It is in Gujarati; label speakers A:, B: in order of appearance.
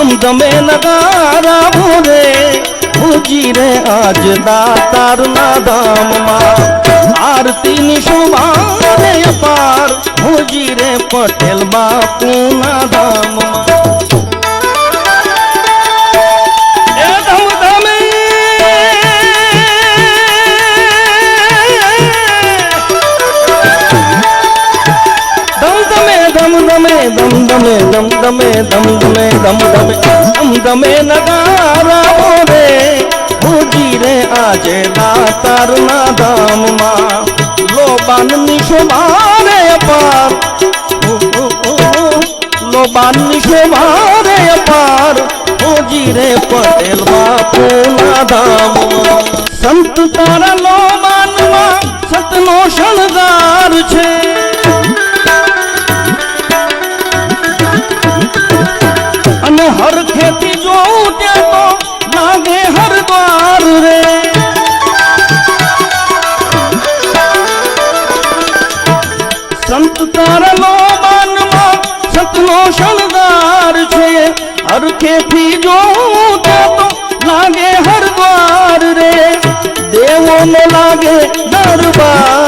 A: ધમધમે નગારા ભોરે ભુજી રે આજ દાતારના ધામમાં આરતી ની શોભા રે અપાર ભુજી રે પટેલ બાપુના ધામમાં ધમધમે નગારા ભોરે ભુજી રે આજે દાતારના ધામમાં લોબાનની શોભા રે અપાર લોબાનની શોભા રે અપાર ભુજી રે પટેલ બાપુના ધામમાં સંત તારા લોબાનમાં સતનો શણગાર છે હર ખેતી જોઉં ત્યાં તો લાગે હરદ્વાર રે સંત તારા લોબાનમાં સતનો શણગાર છે હર ખેતી જોઉં ત્યાં તો લાગે હરદ્વાર રે દેવોને લાગે દરબાર